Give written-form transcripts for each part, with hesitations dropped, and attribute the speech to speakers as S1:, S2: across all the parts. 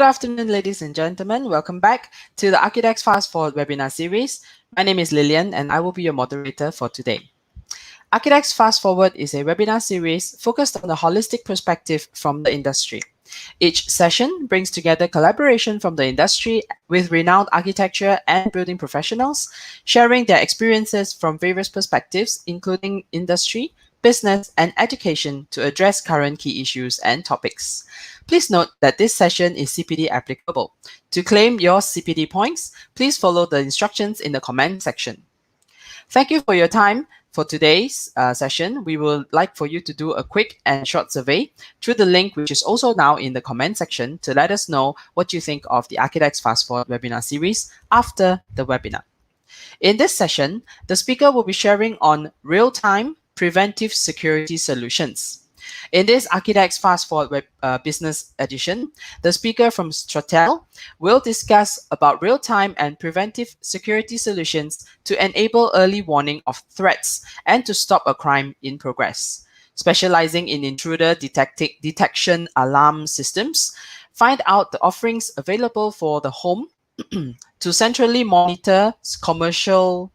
S1: afternoon, ladies and gentlemen. Welcome back to the ARCHIDEX Fast Forward webinar series. My name is Lillian and I will be your moderator for today. ARCHIDEX Fast Forward is a webinar series focused on a holistic perspective from the industry. Each session brings together collaboration from the industry with renowned architecture and building professionals, sharing their experiences from various perspectives, including industry, business, and education to address current key issues and topics. Please note that this session is CPD applicable. To claim your CPD points, please follow the instructions in the comment section. Thank you for your time. For today's session, we would like for you to do a quick and short survey through the link, which is also now in the comment section, to let us know what you think of the ARCHIDEX Fast Forward webinar series after the webinar. In this session, the speaker will be sharing on real-time preventive security solutions. In this ARCHIDEX Fast Forward Business Edition, the speaker from Stratel will discuss about real-time and preventive security solutions to enable early warning of threats and to stop a crime in progress. Specializing in intruder detection alarm systems, find out the offerings available for the home to centrally monitored commercial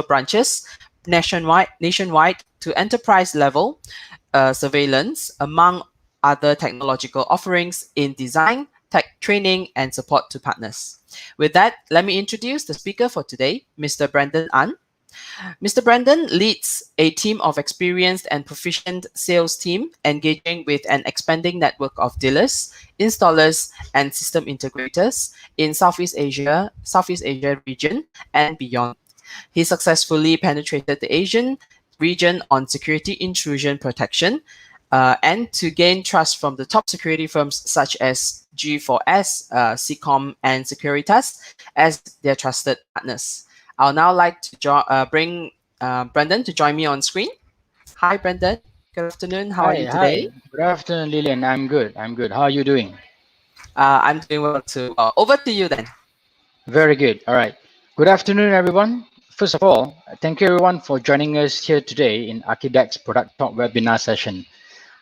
S1: branches nationwide to enterprise level surveillance, among other technological offerings in design, tech training, and support to partners. With that, let me introduce the speaker for today, Mr. Brandon An. Mr. Brandon leads a team of experienced and proficient sales team engaging with an expanding network of dealers, installers, and system integrators in Southeast Asia region and beyond. He successfully penetrated the Asian region on security intrusion protection and to gain trust from the top security firms such as G4S, Seacom, and Securitas as their trusted partners. I'll now like to bring Brendan to join me on screen. Hi, Brendan. Good afternoon. How are you today?
S2: Hi. Good afternoon, Lillian. I'm good. How are you doing?
S1: I'm doing well too. Over to you then.
S2: Very good. All right. Good afternoon, everyone. First of all, thank you everyone for joining us here today in ARCHIDEX Product Talk webinar session.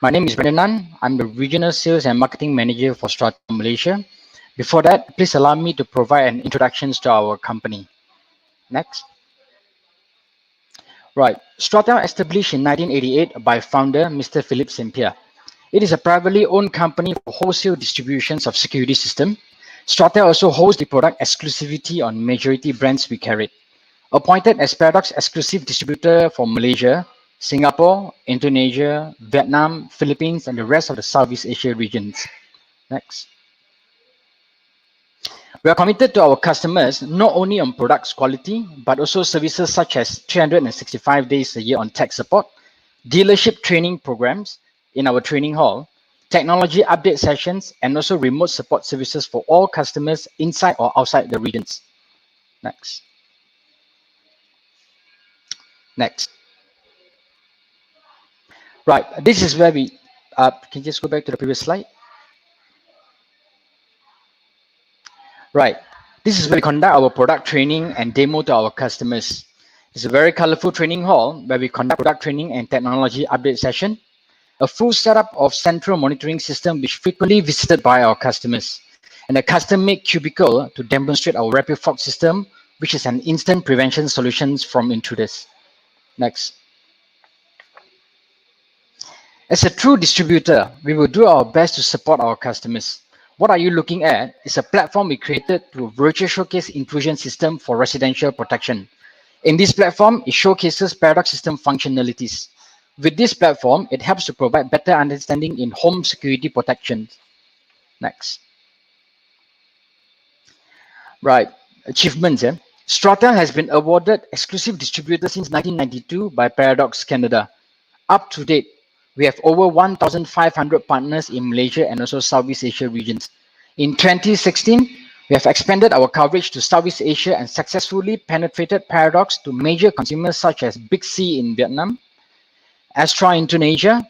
S2: My name is Brendan Nan. I'm the Regional Sales and Marketing Manager for Stratel Malaysia. Before that, please allow me to provide an introduction to our company. Next. Right. Stratel established in 1988 by founder Mr. Philip St. Pierre. It is a privately owned company for wholesale distributions of security system. Stratel also holds the product exclusivity on majority brands we carry. Appointed as Paradox exclusive distributor for Malaysia, Singapore, Indonesia, Vietnam, Philippines, and the rest of the Southeast Asia regions. Next. We are committed to our customers not only on products quality, but also services such as 365 days a year on tech support, dealership training programs in our training hall, technology update sessions, and also remote support services for all customers inside or outside the regions. Next. Next. Right, this is where we, can you just go back to the previous slide? Right, this is where we conduct our product training and demo to our customers. It's a very colorful training hall where we conduct product training and technology update session. A full setup of central monitoring system which frequently visited by our customers, and a custom-made cubicle to demonstrate our rapid fog system, which is an instant prevention solutions from intruders. Next. As a true distributor, we will do our best to support our customers. What are you looking at is a platform we created to virtual showcase intrusion system for residential protection. In this platform, it showcases Paradox system functionalities. With this platform, it helps to provide better understanding in home security protection. Next. Right, achievements. Stratel has been awarded exclusive distributor since 1992 by Paradox Canada. Up to date, we have over 1,500 partners in Malaysia and also Southeast Asia regions. In 2016, we have expanded our coverage to Southeast Asia and successfully penetrated Paradox to major consumers such as Big C in Vietnam, Astra Indonesia,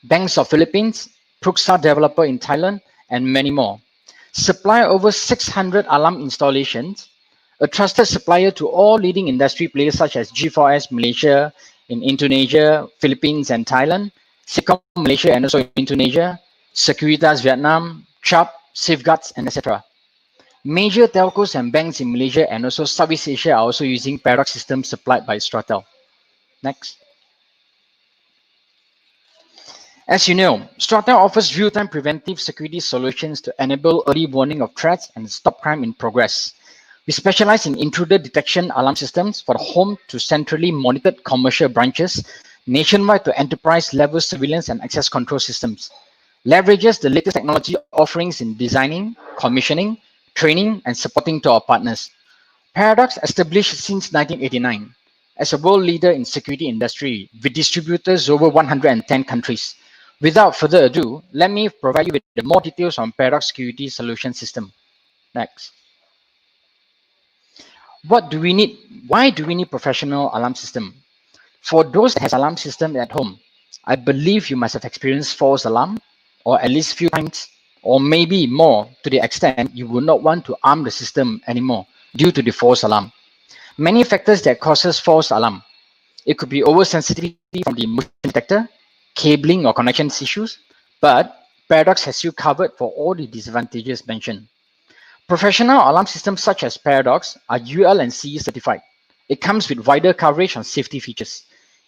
S2: Banks of Philippines, Pruxa Developer in Thailand, and many more. Supply over 600 alarm installations, a trusted supplier to all leading industry players such as G4S Malaysia, in Indonesia, Philippines, and Thailand, Seacom Malaysia and also Indonesia, Securitas Vietnam, sharp, safeguards, and etc. Major telcos and banks in Malaysia and also Southeast Asia are also using Paradox systems supplied by Stratel. Next. As you know, Stratel offers real-time preventive security solutions to enable early warning of threats and stop crime in progress. We specialize in intruder detection alarm systems for home to centrally monitored commercial branches, nationwide to enterprise-level surveillance and access control systems. Leverages the latest technology offerings in designing, commissioning, training, and supporting to our partners. Paradox, established since 1989 as a world leader in security industry with distributors over 110 countries. Without further ado, let me provide you with more details on Paradox Security Solution System. Next. What do we need? Why do we need professional alarm system? For those that has alarm system at home, I believe you must have experienced false alarm, or at least few times, or maybe more to the extent you would not want to arm the system anymore due to the false alarm. Many factors that causes false alarm. It could be oversensitivity from the motion detector, cabling or connections issues, but Paradox has you covered for all the disadvantages mentioned. Professional alarm systems such as Paradox are UL and CE certified. It comes with wider coverage on safety features.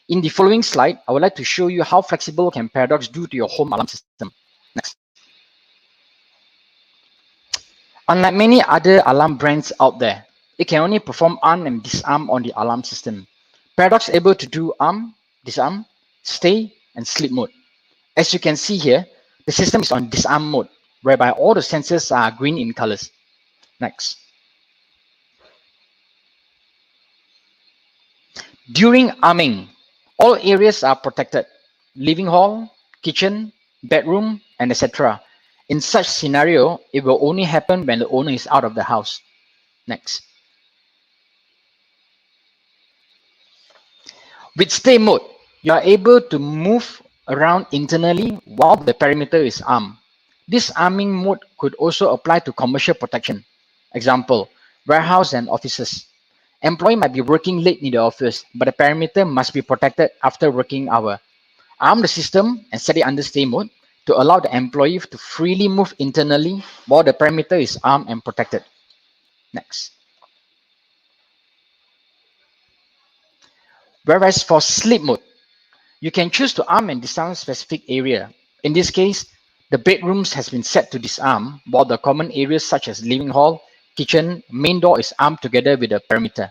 S2: In the following slide, I would like to show you how flexible can Paradox do to your home alarm system. Next. Unlike many other alarm brands out there, it can only perform arm and disarm on the alarm system. Paradox is able to do arm, disarm, stay, and sleep mode. As you can see here, the system is on disarm mode, whereby all the sensors are green in colors. Next. During arming, all areas are protected. Living hall, kitchen, bedroom, and etc. In such scenario, it will only happen when the owner is out of the house. Next. With stay mode, you are able to move around internally while the perimeter is armed. This arming mode could also apply to commercial protection. Example, warehouse and offices. Employee might be working late in the office, but the perimeter must be protected after working hour. Arm the system and set it under stay mode to allow the employee to freely move internally while the perimeter is armed and protected. Next. Whereas for sleep mode, you can choose to arm and disarm specific area. In this case, the bedrooms has been set to disarm, while the common areas such as living hall, kitchen, main door is armed together with the perimeter.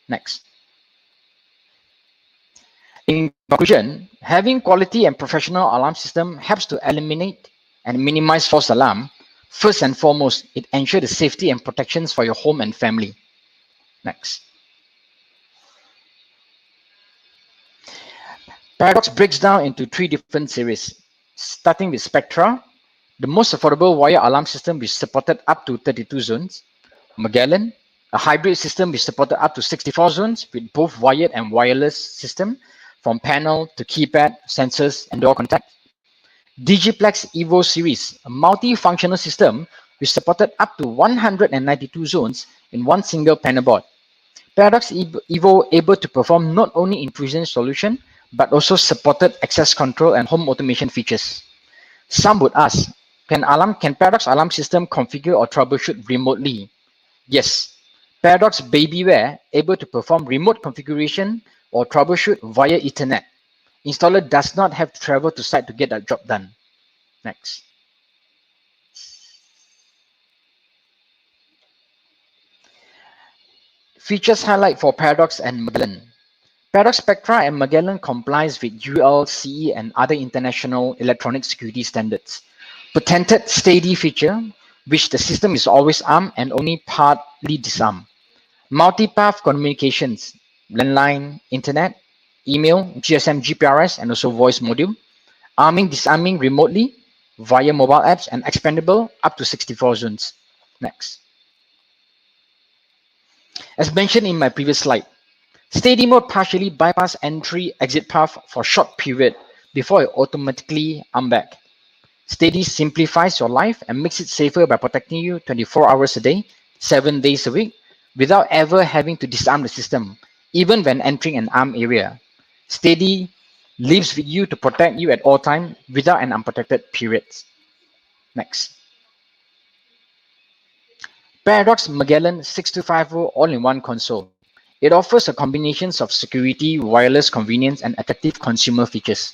S2: Next. In conclusion, having quality and professional alarm system helps to eliminate and minimize false alarm. First and foremost, it ensures the safety and protections for your home and family. Next. Paradox breaks down into 3 different series, starting with Spectra, the most affordable wire alarm system which supported up to 32 zones. Magellan, a hybrid system which supported up to 64 zones with both wired and wireless system, from panel to keypad, sensors, and door contact. Digiplex Evo series, a multi-functional system which supported up to 192 zones in one single panel board. Paradox Evo able to perform not only intrusion solution, but also supported access control and home automation features. Some would ask, can Paradox alarm system configure or troubleshoot remotely? Yes. Paradox Babyware able to perform remote configuration or troubleshoot via Ethernet. Installer does not have to travel to site to get that job done. Next. Features highlight for Paradox and Magellan. Paradox Spectra and Magellan complies with UL, CE, and other international electronic security standards. Patented steady feature, which the system is always armed and only partly disarmed. Multipath communications, landline, internet, email, GSM, GPRS, and also voice module. Arming, disarming remotely via mobile apps and expandable up to 64 zones. Next. As mentioned in my previous slide, steady mode partially bypass entry-exit path for short period before it automatically arm back. Steady simplifies your life and makes it safer by protecting you 24 hours a day, 7 days a week, without ever having to disarm the system, even when entering an armed area. Steady lives with you to protect you at all times without an unprotected period. Next. Paradox Magellan 6250 all-in-one console. It offers a combination of security, wireless convenience, and attractive consumer features.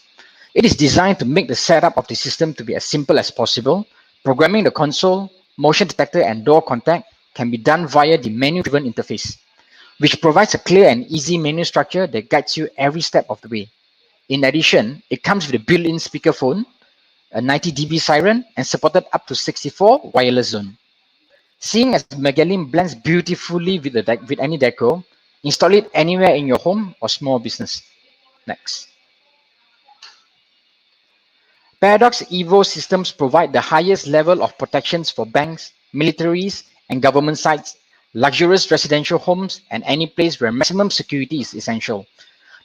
S2: It is designed to make the setup of the system to be as simple as possible. Programming the console, motion detector, and door contact can be done via the menu-driven interface, which provides a clear and easy menu structure that guides you every step of the way. In addition, it comes with a built-in speakerphone, a 90 dB siren, and supported up to 64 wireless zone. Seeing as Magellan blends beautifully with, with any deco, install it anywhere in your home or small business. Next. Paradox Evo systems provide the highest level of protections for banks, militaries, and government sites, luxurious residential homes, and any place where maximum security is essential.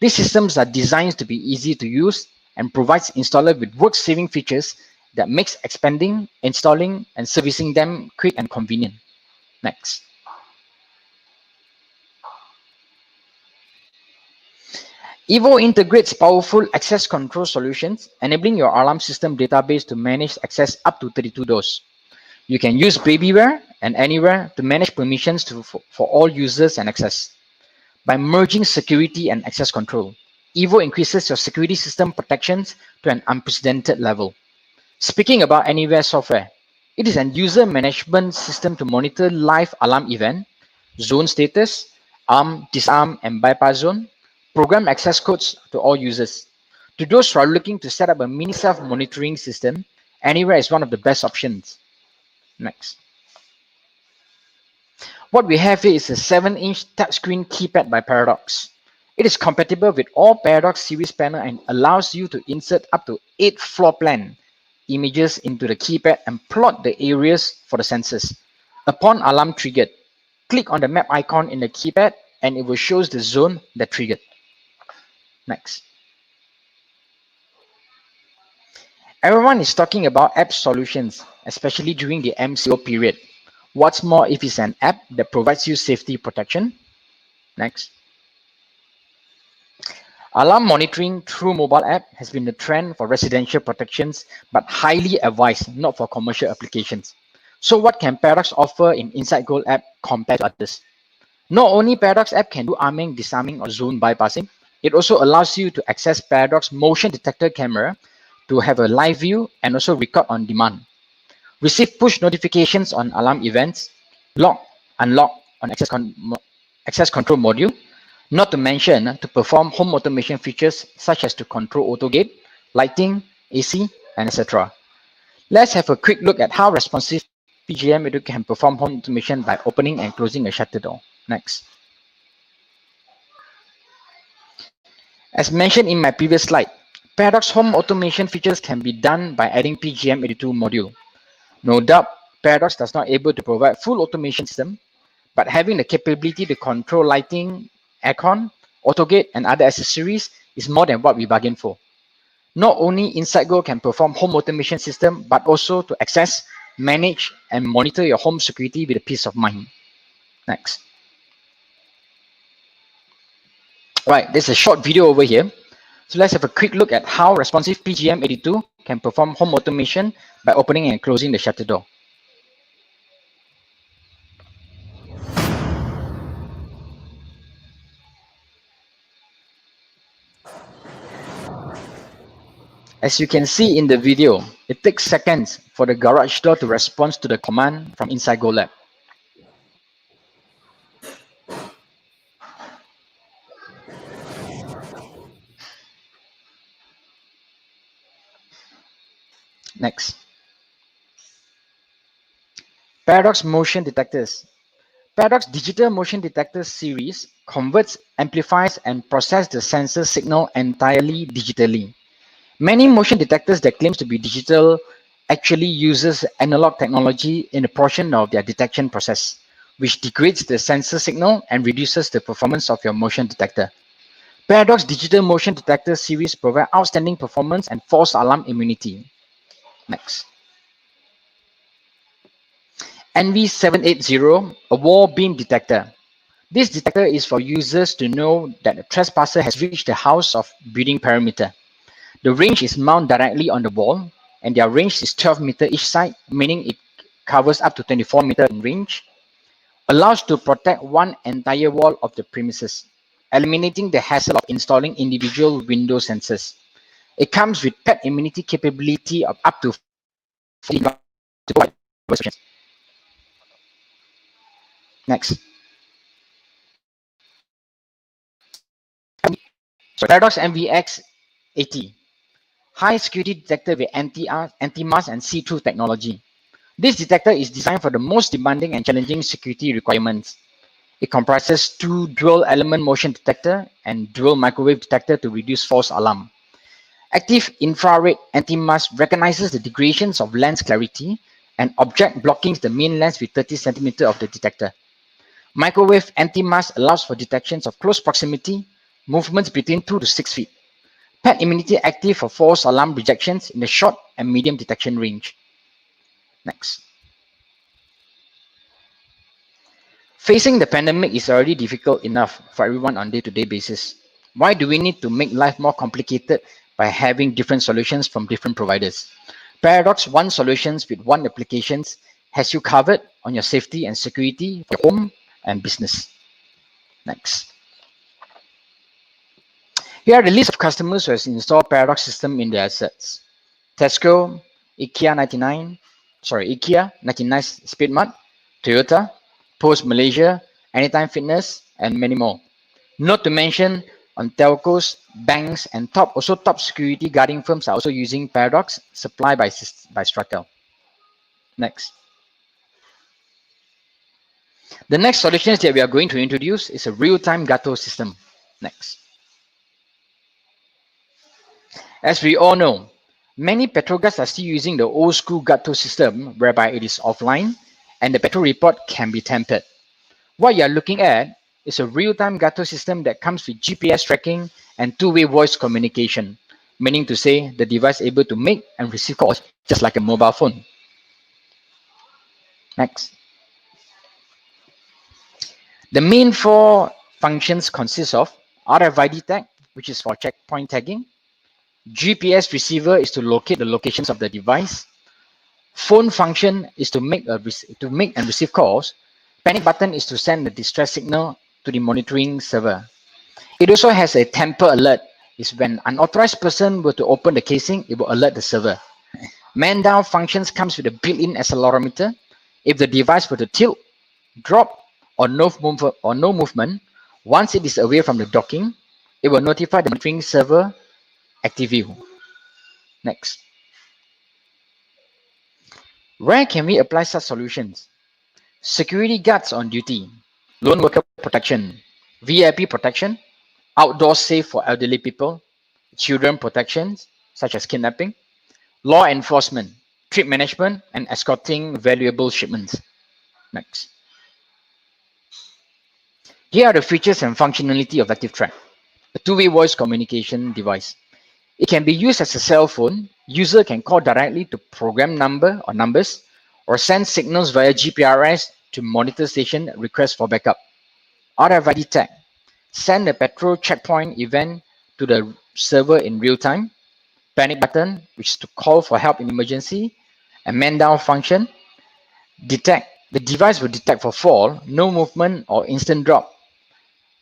S2: These systems are designed to be easy to use and provides installer with work-saving features that makes expanding, installing, and servicing them quick and convenient. Next. Evo integrates powerful access control solutions, enabling your alarm system database to manage access up to 32 doors. You can use Babyware and Anywhere to manage permissions for all users and access. By merging security and access control, Evo increases your security system protections to an unprecedented level. Speaking about Anywhere software, it is an user management system to monitor live alarm event, zone status, arm, disarm, and bypass zone, program access codes to all users. To those who are looking to set up a mini self-monitoring system, Anywhere is one of the best options. Next. What we have here is a 7-inch touchscreen keypad by Paradox. It is compatible with all Paradox series panel and allows you to insert up to 8 floor plan images into the keypad and plot the areas for the sensors. Upon alarm triggered, click on the map icon in the keypad and it will show the zone that triggered. Next. Everyone is talking about app solutions, especially during the MCO period. What's more if it's an app that provides you safety protection? Next. Alarm monitoring through mobile app has been the trend for residential protections, but highly advised not for commercial applications. So what can Paradox offer in Inside Goal app compared to others? Not only Paradox app can do arming, disarming, or zone bypassing, it also allows you to access Paradox motion detector camera to have a live view and also record on demand. Receive push notifications on alarm events, lock, unlock on access control module, not to mention to perform home automation features such as to control auto gate, lighting, AC, and etc. Let's have a quick look at how responsive PGM Edu can perform home automation by opening and closing a shutter door. Next. As mentioned in my previous slide, Paradox home automation features can be done by adding PGM82 module. No doubt, Paradox does not able to provide full automation system, but having the capability to control lighting, aircon, autogate, and other accessories is more than what we bargained for. Not only InsideGo can perform home automation system, but also to access, manage, and monitor your home security with a peace of mind. Next. Right, there's a short video over here. So let's have a quick look at how responsive PGM82 can perform home automation by opening and closing the shutter door. As you can see in the video, it takes seconds for the garage door to respond to the command from inside GoLab. Next. Paradox motion detectors. Paradox digital motion detector series converts, amplifies, and processes the sensor signal entirely digitally. Many motion detectors that claims to be digital actually uses analog technology in a portion of their detection process, which degrades the sensor signal and reduces the performance of your motion detector. Paradox digital motion detector series provide outstanding performance and false alarm immunity. Next. NV780, a wall beam detector. This detector is for users to know that a trespasser has reached the house of building perimeter. The range is mounted directly on the wall, and their range is 12 meters each side, meaning it covers up to 24 meters in range. allows to protect one entire wall of the premises, eliminating the hassle of installing individual window sensors. It comes with pet immunity capability of up to 40 to provide solutions. Next. Paradox MVX 80. High security detector with anti-mask and see-through technology. This detector is designed for the most demanding and challenging security requirements. It comprises two dual element motion detector and dual microwave detector to reduce false alarm. Active infrared anti-mask recognizes the degradations of lens clarity and object blocking the main lens with 30 cm of the detector. Microwave anti-mask allows for detections of close proximity, movements between 2 to 6 feet. Pet immunity active for false alarm rejections in the short and medium detection range. Next. Facing the pandemic is already difficult enough for everyone on a day-to-day basis. Why do we need to make life more complicated by having different solutions from different providers? Paradox One Solutions with one applications has you covered on your safety and security for your home and business. Next. Here are the list of customers who has installed Paradox system in their assets. Tesco, IKEA 99 Speedmart, Toyota, Post Malaysia, Anytime Fitness, and many more. Not to mention on telcos, banks, and top security guarding firms are also using Paradox supplied by Stratel. Next. The next solutions that we are going to introduce is a real-time Gato system. Next. As we all know, many petrol are still using the old school Gato system whereby it is offline and the petrol report can be tampered. What you are looking at is a real-time Gato system that comes with GPS tracking and two-way voice communication, meaning to say the device able to make and receive calls just like a mobile phone. Next. The main four functions consist of RFID tag, which is for checkpoint tagging. GPS receiver is to locate the locations of the device. Phone function is to make and receive calls. Panic button is to send the distress signal to the monitoring server. It also has a tamper alert. Is when unauthorized person were to open the casing, it will alert the server. Man down functions comes with a built-in accelerometer. If the device were to tilt, drop, or no movement, once it is away from the docking, it will notify the monitoring server active view. Next. Where can we apply such solutions? Security guards on duty, lone worker protection, VIP protection, outdoor safe for elderly people, children protections such as kidnapping, law enforcement, trip management, and escorting valuable shipments. Next. Here are the features and functionality of ActiveTrack, a two-way voice communication device. It can be used as a cell phone. User can call directly to program number or numbers or send signals via GPRS to monitor station request for backup. RFID tag. Send a petrol checkpoint event to the server in real time. Panic button, which is to call for help in emergency. And man down function. Detect. The device will detect for fall, no movement or instant drop.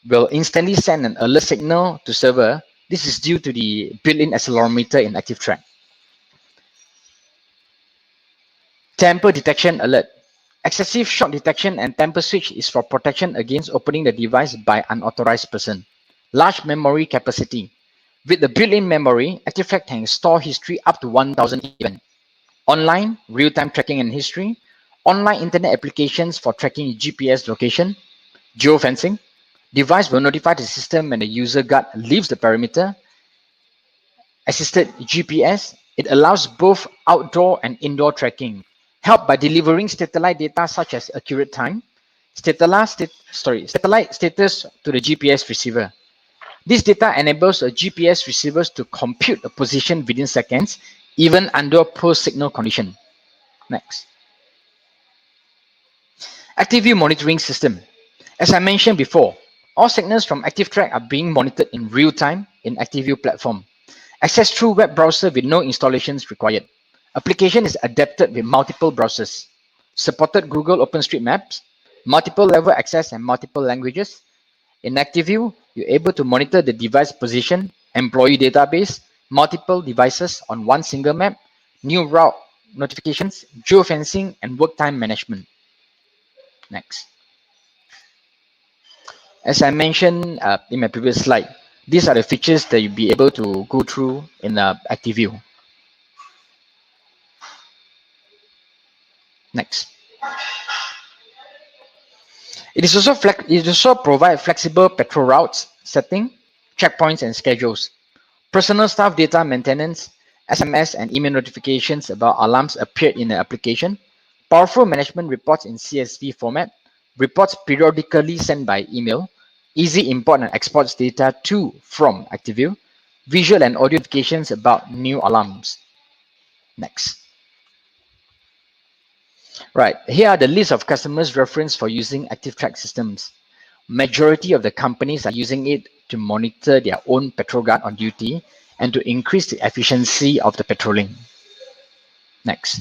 S2: Will instantly send an alert signal to server. This is due to the built-in accelerometer in ActiveTrack. Tamper detection alert. Excessive shock detection and tamper switch is for protection against opening the device by unauthorized person. Large memory capacity. With the built-in memory, ActiveTrack can store history up to 1000 events. Online, real-time tracking and history. Online internet applications for tracking GPS location. Geofencing. Device will notify the system when the user guard leaves the perimeter. Assisted GPS. It allows both outdoor and indoor tracking. Help by delivering satellite data such as accurate time, satellite status to the GPS receiver. This data enables a GPS receivers to compute a position within seconds, even under poor signal condition. Next. ActiveView monitoring system. As I mentioned before, all signals from ActiveTrack are being monitored in real time in ActiveView platform. Access through web browser with no installations required. Application is adapted with multiple browsers. Supported Google OpenStreetMaps, multiple level access and multiple languages. In ActiveView, you're able to monitor the device position, employee database, multiple devices on one single map, new route notifications, geofencing, and work time management. Next. As I mentioned in my previous slide, these are the features that you'll be able to go through in ActiveView. Next. It also provide flexible patrol routes, setting, checkpoints, and schedules. Personal staff data maintenance, SMS and email notifications about alarms appeared in the application. Powerful management reports in CSV format. Reports periodically sent by email. Easy import and exports data to from ActiveView. Visual and audio notifications about new alarms. Next. Right, here are the list of customers reference for using ActiveTrack systems. Majority of the companies are using it to monitor their own patrol guard on duty and to increase the efficiency of the patrolling. Next.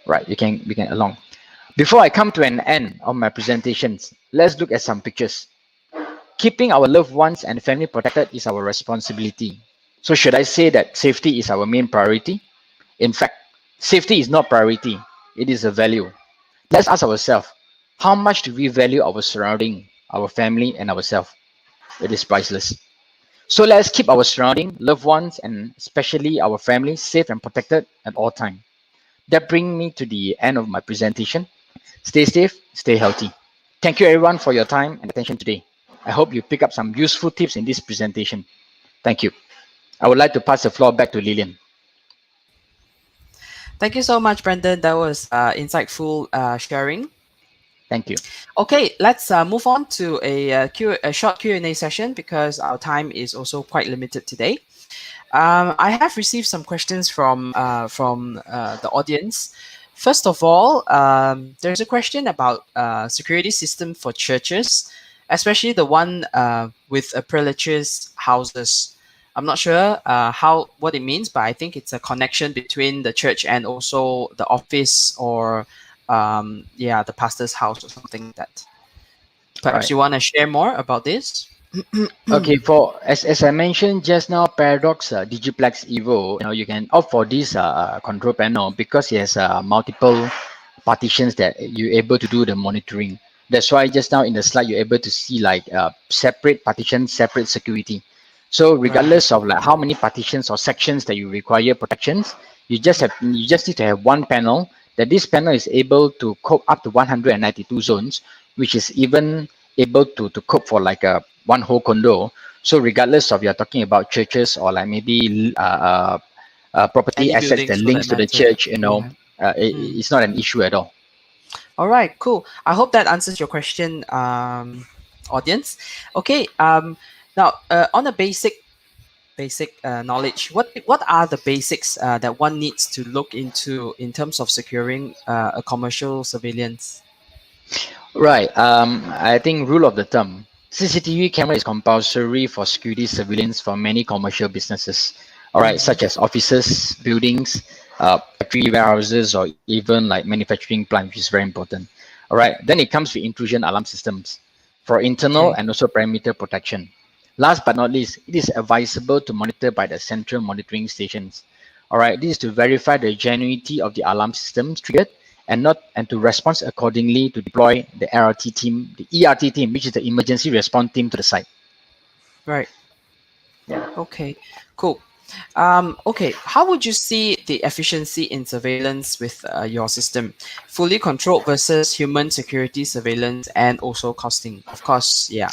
S2: Right, we can along. Before I come to an end of my presentations, let's look at some pictures. Keeping our loved ones and family protected is our responsibility. So should I say that safety is our main priority? In fact, safety is not priority, it is a value. Let's ask ourselves, how much do we value our surrounding, our family, and ourselves? It is priceless. So let's keep our surrounding, loved ones, and especially our family safe and protected at all times. That brings me to the end of my presentation. Stay safe, stay healthy. Thank you everyone for your time and attention today. I hope you pick up some useful tips in this presentation. Thank you. I would like to pass the floor back to Lillian.
S1: Thank you so much, Brendan. That was insightful sharing.
S2: Thank you.
S1: Okay, let's move on to a short Q&A session because our time is also quite limited today. I have received some questions from the audience. First of all, there's a question about security system for churches, especially the one with prelatrous houses. I'm not sure what it means, but I think it's a connection between the church and also the office or the pastor's house or something like that. Perhaps you want to share more about this?
S2: Okay, for as I mentioned just now, Paradox Digiplex Evo, you can opt for this control panel because it has multiple partitions that you're able to do the monitoring. That's why just now in the slide you're able to see like separate partitions, separate security. So regardless of like how many partitions or sections that you require protections, you just need to have one panel. That this panel is able to cope up to 192 zones, which is even able to cope for like one whole condo. So regardless of you're talking about churches or like maybe property
S1: Any
S2: assets that
S1: buildings for
S2: links
S1: that
S2: to the
S1: matter.
S2: church, it's not an issue at all.
S1: All right, cool. I hope that answers your question, audience. Okay. Now, on a basic knowledge, what are the basics that one needs to look into in terms of securing a commercial surveillance?
S2: Right. I think rule of the thumb, CCTV camera is compulsory for security surveillance for many commercial businesses. All right, such as offices, buildings, factory warehouses, or even like manufacturing plant, which is very important. All right. Then it comes with intrusion alarm systems for internal and also perimeter protection. Last but not least, it is advisable to monitor by the central monitoring stations. All right, this is to verify the genuinity of the alarm systems triggered and to respond accordingly to deploy the RRT team, the ERT team, which is the emergency response team to the site.
S1: Right.
S2: Yeah.
S1: Okay, cool. Okay, how would you see the efficiency in surveillance with your system? Fully controlled versus human security surveillance and also costing. Of course, yeah.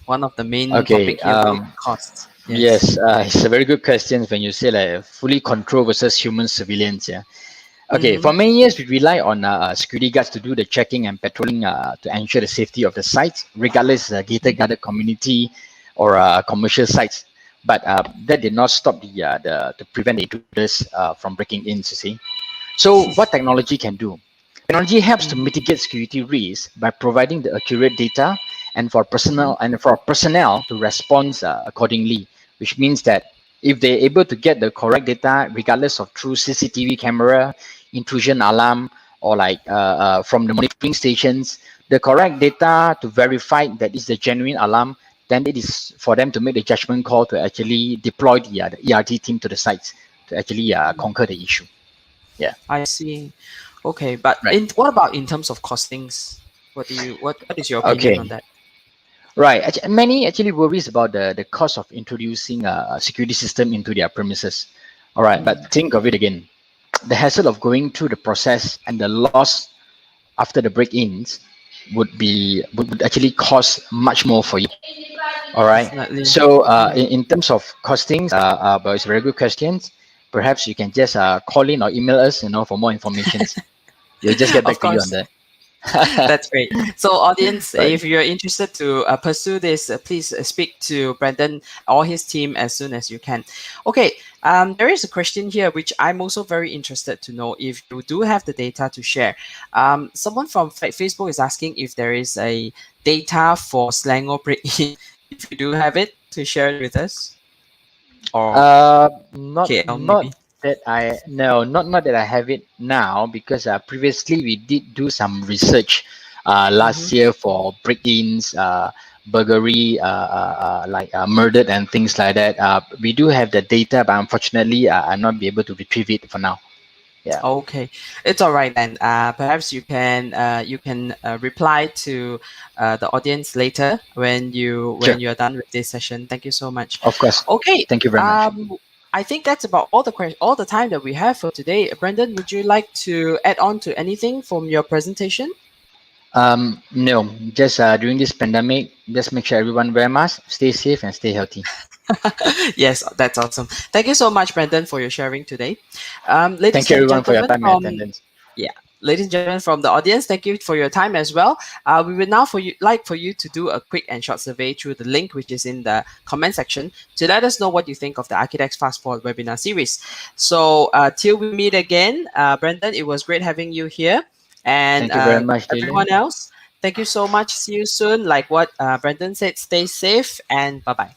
S1: One of the main topic here will be costs.
S2: Yes, it's a very good question when you say like fully control versus human surveillance. Yeah. Okay, for many years we rely on security guards to do the checking and patrolling to ensure the safety of the sites, regardless gated guarded community or commercial sites. But that did not stop to prevent the intruders from breaking in. You see, so what technology can do? Technology helps to mitigate security risks by providing the accurate data and for personnel to respond accordingly, which means that if they're able to get the correct data, regardless of through CCTV camera, intrusion alarm, or like from the monitoring stations the correct data to verify that is the genuine alarm, then it is for them to make the judgment call to actually deploy the ERT team to the sites to actually conquer the issue. Yeah.
S1: I see. Okay, but
S2: Right.
S1: in what about in terms of costings? What is your opinion on
S2: Okay.
S1: that?
S2: Right. Actually, many actually worries about the cost of introducing a security system into their premises. All right, but think of it again. The hassle of going through the process and the loss after the break-ins would actually cost much more for you. All right.
S1: Definitely.
S2: So
S1: Mm.
S2: in terms of costings, but it's very good questions. Perhaps you can just call in or email us, for more informations. We'll just get
S1: Of
S2: back to you on
S1: course.
S2: that.
S1: That's great. So, audience,
S2: Right.
S1: if you're interested to pursue this, please speak to Brandon or his team as soon as you can. Okay, there is a question here which I'm also very interested to know if you do have the data to share. Someone from Facebook is asking if there is a data for Slango break-in. If you do have it, to share it with us, or KL
S2: Not
S1: maybe.
S2: that I no, not that I have it now because previously we did do some research
S1: Mm-hmm.
S2: last year for break-ins, burglary, like murdered and things like that. We do have the data, but unfortunately, I'm not be able to retrieve it for now. Yeah,
S1: Okay, it's all right then. Perhaps you can reply to the audience later when
S2: sure,
S1: you're done with this session. Thank you so much.
S2: of course.
S1: Okay,
S2: Thank you very much.
S1: I think that's about all the time that we have for today. Brendan, would you like to add on to anything from your presentation?
S2: No, just during this pandemic, just make sure everyone wear mask, stay safe, and stay healthy.
S1: Yes, that's awesome. Thank you so much, Brendan, for your sharing today. Ladies
S2: Thank you
S1: and
S2: everyone for your
S1: gentlemen,
S2: time and attendance.
S1: yeah, ladies and gentlemen from the audience, thank you for your time as well. We would now like for you to do a quick and short survey through the link which is in the comment section to let us know what you think of the ARCHIDEX Fast Forward webinar series. So till we meet again, Brendan, it was great having you here, and
S2: Thank you very much,
S1: everyone
S2: Lilian.
S1: else. Thank you so much. See you soon. Like what Brendan said, stay safe and bye bye.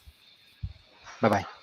S2: Bye bye.